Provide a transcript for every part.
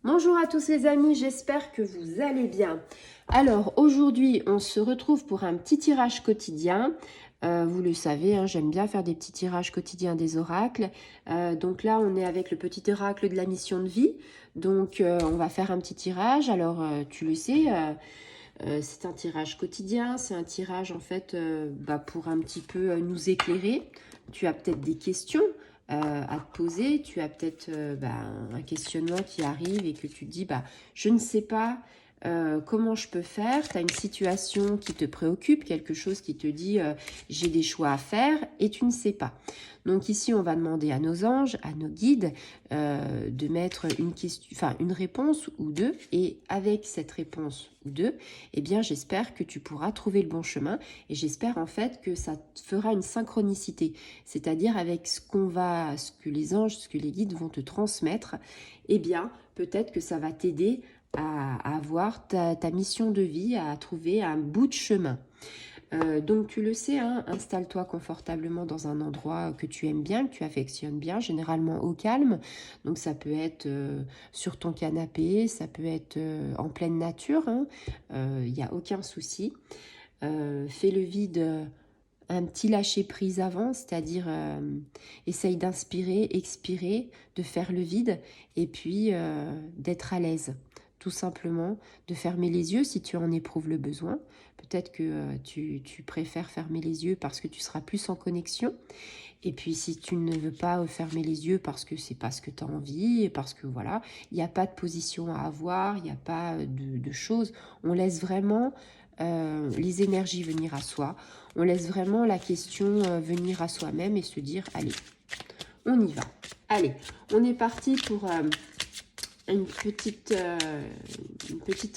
Bonjour à tous les amis, j'espère que vous allez bien. Alors aujourd'hui, on se retrouve pour un petit tirage quotidien. Vous le savez, hein, j'aime bien faire des petits tirages quotidiens des oracles. Donc là, on est avec le petit oracle de la mission de vie. Donc on va faire un petit tirage. Alors tu le sais, c'est un tirage quotidien. C'est un tirage en fait pour un petit peu nous éclairer. Tu as peut-être des questions à te poser, tu as peut-être un questionnement qui arrive et que tu te dis je ne sais pas comment je peux faire, tu as une situation qui te préoccupe, quelque chose qui te dit j'ai des choix à faire et tu ne sais pas. Donc ici on va demander à nos anges, à nos guides de mettre une réponse ou deux, et avec cette réponse ou deux, eh bien j'espère que tu pourras trouver le bon chemin et j'espère en fait que ça te fera une synchronicité. C'est-à-dire avec ce que les anges, ce que les guides vont te transmettre, eh bien, peut-être que ça va t'aider à avoir ta mission de vie, à trouver un bout de chemin. Donc tu le sais, hein, installe-toi confortablement dans un endroit que tu aimes bien, que tu affectionnes bien, généralement au calme. Donc ça peut être sur ton canapé, ça peut être en pleine nature, hein. Il n'y a aucun souci. Fais le vide, un petit lâcher-prise avant, c'est-à-dire essaye d'inspirer, expirer, de faire le vide et puis d'être à l'aise. Tout simplement, de fermer les yeux si tu en éprouves le besoin. Peut-être que tu préfères fermer les yeux parce que tu seras plus en connexion. Et puis si tu ne veux pas fermer les yeux parce que c'est pas ce que tu as envie, et parce que voilà, il n'y a pas de position à avoir, il n'y a pas de choses. On laisse vraiment les énergies venir à soi. On laisse vraiment la question venir à soi-même et se dire, allez, on y va. Allez, on est parti pour une petite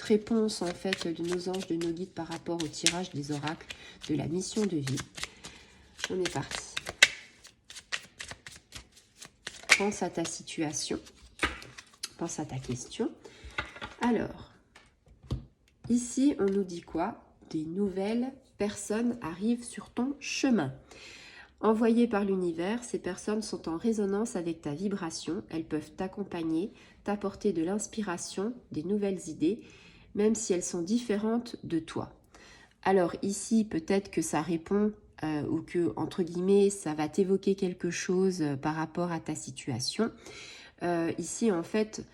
réponse en fait de nos anges, de nos guides par rapport au tirage des oracles de la mission de vie. On est parti. Pense à ta situation. Pense à ta question. Alors, ici, on nous dit quoi? Des nouvelles personnes arrivent sur ton chemin. Envoyées par l'univers, ces personnes sont en résonance avec ta vibration. Elles peuvent t'accompagner, t'apporter de l'inspiration, des nouvelles idées, même si elles sont différentes de toi. Alors ici, peut-être que ça répond ou que, entre guillemets, ça va t'évoquer quelque chose par rapport à ta situation. Ici, en fait,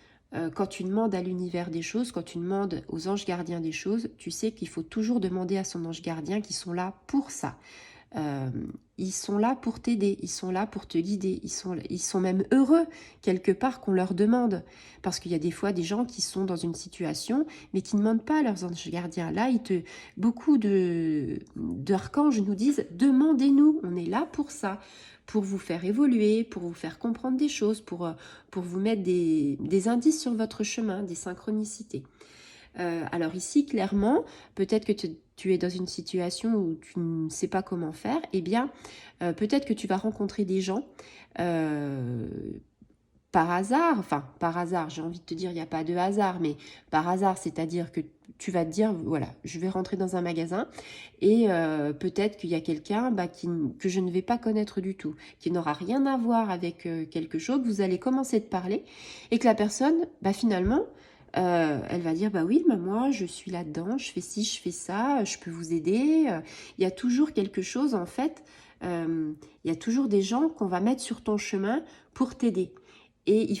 quand tu demandes à l'univers des choses, quand tu demandes aux anges gardiens des choses, tu sais qu'il faut toujours demander à son ange gardien qui sont là pour ça. Ils sont là pour t'aider, ils sont là pour te guider, ils sont même heureux quelque part qu'on leur demande. Parce qu'il y a des fois des gens qui sont dans une situation, mais qui ne demandent pas à leurs anges gardiens. Là, beaucoup d'archanges nous disent, demandez-nous, on est là pour ça, pour vous faire évoluer, pour vous faire comprendre des choses, pour vous mettre des indices sur votre chemin, des synchronicités. Alors ici, clairement, peut-être que tu es dans une situation où tu ne sais pas comment faire, eh bien, peut-être que tu vas rencontrer des gens par hasard, j'ai envie de te dire, il n'y a pas de hasard, mais par hasard, c'est-à-dire que tu vas te dire, voilà, je vais rentrer dans un magasin et peut-être qu'il y a quelqu'un que je ne vais pas connaître du tout, qui n'aura rien à voir avec quelque chose, que vous allez commencer de parler et que la personne, finalement, elle va dire, oui, moi, je suis là-dedans, je fais ci, je fais ça, je peux vous aider. Il y a toujours quelque chose, en fait, il y a toujours des gens qu'on va mettre sur ton chemin pour t'aider. Et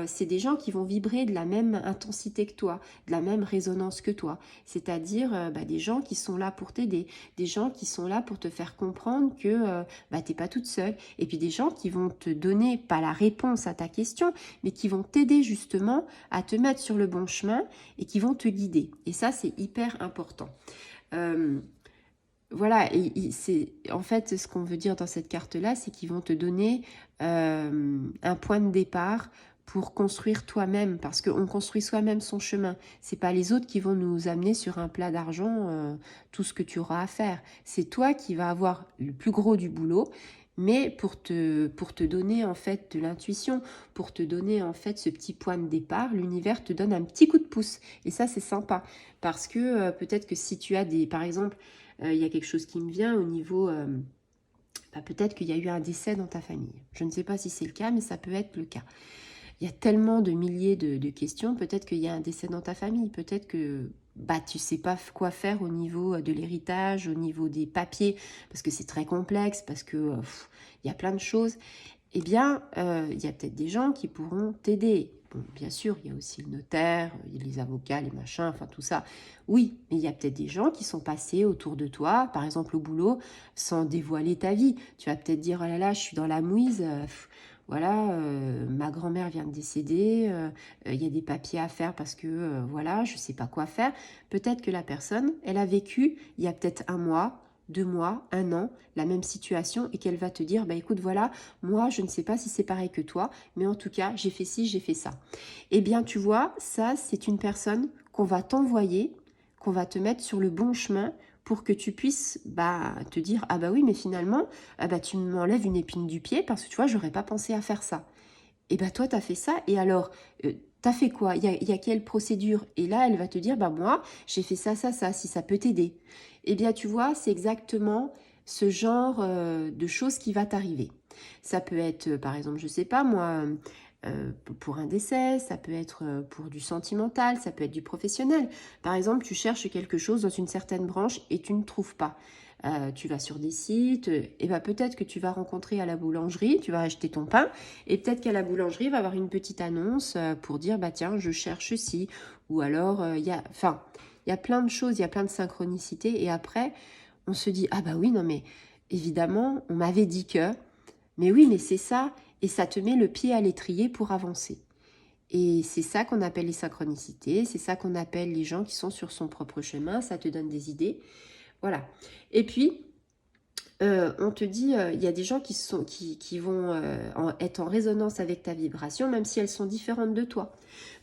c'est des gens qui vont vibrer de la même intensité que toi, de la même résonance que toi. C'est-à-dire des gens qui sont là pour t'aider, des gens qui sont là pour te faire comprendre que t'es pas toute seule. Et puis des gens qui vont te donner, pas la réponse à ta question, mais qui vont t'aider justement à te mettre sur le bon chemin et qui vont te guider. Et ça, c'est hyper important. Voilà, c'est en fait ce qu'on veut dire dans cette carte-là, c'est qu'ils vont te donner un point de départ pour construire toi-même, parce qu'on construit soi-même son chemin. C'est pas les autres qui vont nous amener sur un plat d'argent tout ce que tu auras à faire. C'est toi qui vas avoir le plus gros du boulot, mais pour te donner en fait de l'intuition, pour te donner en fait ce petit point de départ, l'univers te donne un petit coup de pouce. Et ça, c'est sympa, parce que peut-être que si tu as par exemple, il y a quelque chose qui me vient au niveau... peut-être qu'il y a eu un décès dans ta famille. Je ne sais pas si c'est le cas, mais ça peut être le cas. il y a tellement de milliers de questions. Peut-être qu'il y a un décès dans ta famille. Peut-être que bah, tu ne sais pas quoi faire au niveau de l'héritage, au niveau des papiers, parce que c'est très complexe, parce que il y a plein de choses. Eh bien, il y a peut-être des gens qui pourront t'aider. Bon, bien sûr, il y a aussi le notaire, il y a les avocats, les machins, enfin tout ça. Oui, mais il y a peut-être des gens qui sont passés autour de toi, par exemple au boulot, sans dévoiler ta vie. Tu vas peut-être dire, oh là là, je suis dans la mouise, voilà, ma grand-mère vient de décéder, il y a des papiers à faire parce que, voilà, je ne sais pas quoi faire. Peut-être que la personne, elle a vécu, il y a peut-être 1 mois, 2 mois, 1 an, la même situation et qu'elle va te dire, bah écoute, voilà, moi, je ne sais pas si c'est pareil que toi, mais en tout cas, j'ai fait ci, j'ai fait ça. Eh bien, tu vois, ça, c'est une personne qu'on va t'envoyer, qu'on va te mettre sur le bon chemin pour que tu puisses te dire, ah bah oui, mais finalement, tu m'enlèves une épine du pied parce que tu vois, j'aurais pas pensé à faire ça. Et bah toi, tu as fait ça, et alors, tu as fait quoi? Il y a quelle procédure? Et là, elle va te dire, bah moi, j'ai fait ça, ça, ça, si ça peut t'aider. Eh bien, tu vois, c'est exactement ce genre de choses qui va t'arriver. Ça peut être, par exemple, je sais pas moi, pour un décès, ça peut être pour du sentimental, ça peut être du professionnel. Par exemple, tu cherches quelque chose dans une certaine branche et tu ne trouves pas. Tu vas sur des sites, et ben peut-être que tu vas rencontrer à la boulangerie, tu vas acheter ton pain, et peut-être qu'à la boulangerie, il va y avoir une petite annonce pour dire, bah tiens, je cherche ci. Ou alors, il y a plein de choses, il y a plein de synchronicités. Et après, on se dit, ah bah oui, non mais évidemment, on m'avait dit que, mais oui, mais c'est ça. Et ça te met le pied à l'étrier pour avancer. Et c'est ça qu'on appelle les synchronicités, c'est ça qu'on appelle les gens qui sont sur son propre chemin, ça te donne des idées. Voilà. Et puis, on te dit, il y a des gens qui vont être en résonance avec ta vibration, même si elles sont différentes de toi.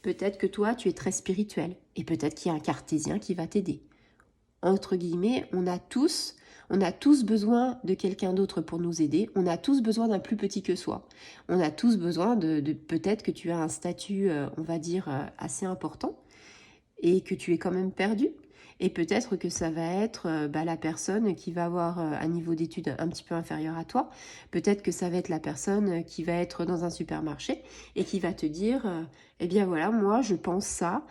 Peut-être que toi, tu es très spirituel, et peut-être qu'il y a un cartésien qui va t'aider. Entre guillemets, on a tous besoin de quelqu'un d'autre pour nous aider. On a tous besoin d'un plus petit que soi. On a tous besoin de peut-être que tu as un statut, on va dire, assez important, et que tu es quand même perdu. Et peut-être que ça va être la personne qui va avoir un niveau d'études un petit peu inférieur à toi. Peut-être que ça va être la personne qui va être dans un supermarché et qui va te dire, eh bien voilà, moi je pense ça,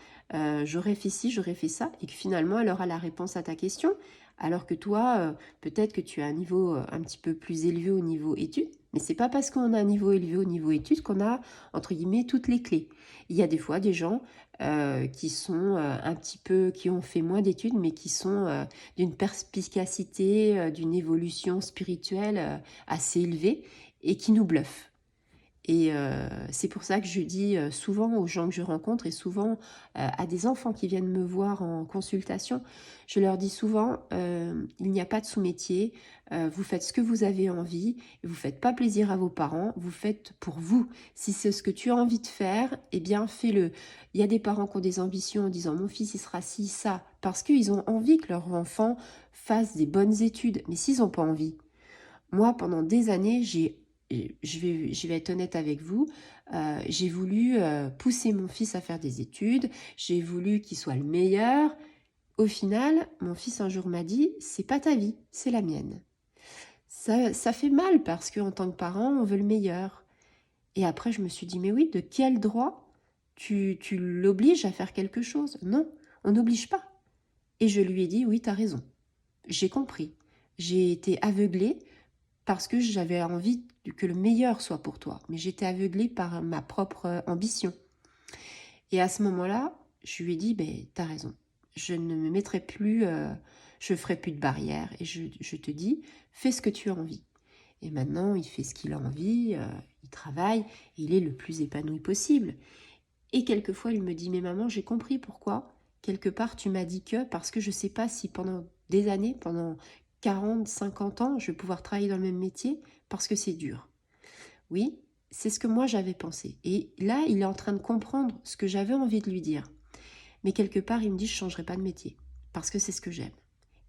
j'aurais fait ci, j'aurais fait ça, et que finalement elle aura la réponse à ta question. Alors que toi, peut-être que tu as un niveau un petit peu plus élevé au niveau études, mais c'est pas parce qu'on a un niveau élevé au niveau études qu'on a, entre guillemets, toutes les clés. Il y a des fois des gens qui sont un petit peu, qui ont fait moins d'études, mais qui sont d'une perspicacité, d'une évolution spirituelle assez élevée et qui nous bluffent. Et c'est pour ça que je dis souvent aux gens que je rencontre et souvent à des enfants qui viennent me voir en consultation, je leur dis souvent, il n'y a pas de sous-métier, vous faites ce que vous avez envie, vous ne faites pas plaisir à vos parents, vous faites pour vous. Si c'est ce que tu as envie de faire, eh bien fais-le. Il y a des parents qui ont des ambitions en disant, mon fils il sera ci, ça, parce qu'ils ont envie que leur enfant fasse des bonnes études. Mais s'ils n'ont pas envie, moi pendant des années, je vais être honnête avec vous, j'ai voulu pousser mon fils à faire des études, j'ai voulu qu'il soit le meilleur. Au final, mon fils un jour m'a dit, c'est pas ta vie, c'est la mienne. Ça fait mal parce qu'en tant que parent, on veut le meilleur. Et après, je me suis dit, mais oui, de quel droit tu l'obliges à faire quelque chose? Non, on n'oblige pas. Et je lui ai dit, oui, t'as raison. J'ai compris. J'ai été aveuglée parce que j'avais envie que le meilleur soit pour toi. Mais j'étais aveuglée par ma propre ambition. Et à ce moment-là, je lui ai dit, ben, t'as raison. Je ne me mettrai plus, je ferai plus de barrières. Et je te dis, fais ce que tu as envie. Et maintenant, il fait ce qu'il a envie, il travaille, et il est le plus épanoui possible. Et quelquefois, il me dit, mais maman, j'ai compris pourquoi. Quelque part, tu m'as dit que, parce que je ne sais pas si pendant des années, pendant 40, 50 ans, je vais pouvoir travailler dans le même métier, parce que c'est dur. Oui, c'est ce que moi j'avais pensé. Et là, il est en train de comprendre ce que j'avais envie de lui dire. Mais quelque part, il me dit, je ne changerai pas de métier, parce que c'est ce que j'aime.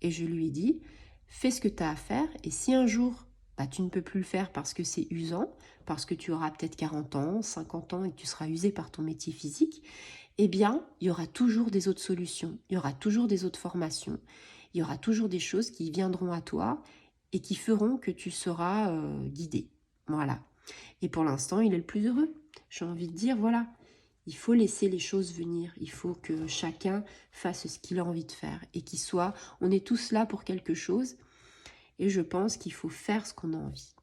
Et je lui ai dit, fais ce que tu as à faire, et si un jour, tu ne peux plus le faire parce que c'est usant, parce que tu auras peut-être 40 ans, 50 ans, et que tu seras usé par ton métier physique, eh bien, il y aura toujours des autres solutions, il y aura toujours des autres formations, il y aura toujours des choses qui viendront à toi et qui feront que tu seras guidé. Voilà. Et pour l'instant, il est le plus heureux. j'ai envie de dire, voilà, il faut laisser les choses venir. Il faut que chacun fasse ce qu'il a envie de faire et qu'il soit, on est tous là pour quelque chose et je pense qu'il faut faire ce qu'on a envie.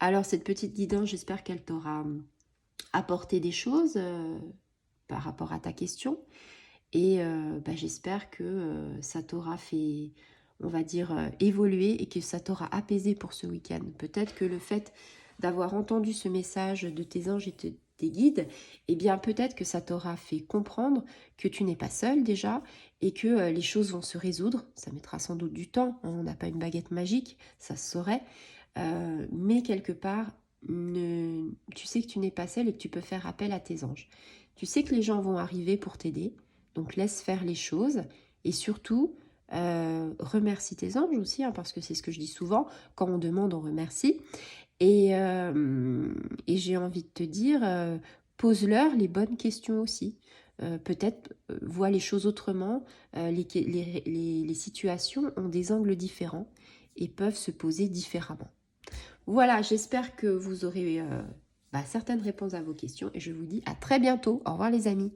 Alors cette petite guidance, j'espère qu'elle t'aura apporté des choses par rapport à ta question et j'espère que ça t'aura fait, on va dire, évoluer et que ça t'aura apaisé pour ce week-end. Peut-être que le fait d'avoir entendu ce message de tes anges et tes guides, eh bien peut-être que ça t'aura fait comprendre que tu n'es pas seul déjà et que les choses vont se résoudre. Ça mettra sans doute du temps, hein, on n'a pas une baguette magique, ça se saurait. Mais quelque part, tu sais que tu n'es pas seul et que tu peux faire appel à tes anges. Tu sais que les gens vont arriver pour t'aider, donc laisse faire les choses et surtout remercie tes anges aussi, hein, parce que c'est ce que je dis souvent, quand on demande, on remercie. Et j'ai envie de te dire, pose-leur les bonnes questions aussi. Peut-être vois les choses autrement, les situations ont des angles différents et peuvent se poser différemment. Voilà, j'espère que vous aurez certaines réponses à vos questions et je vous dis à très bientôt. Au revoir les amis.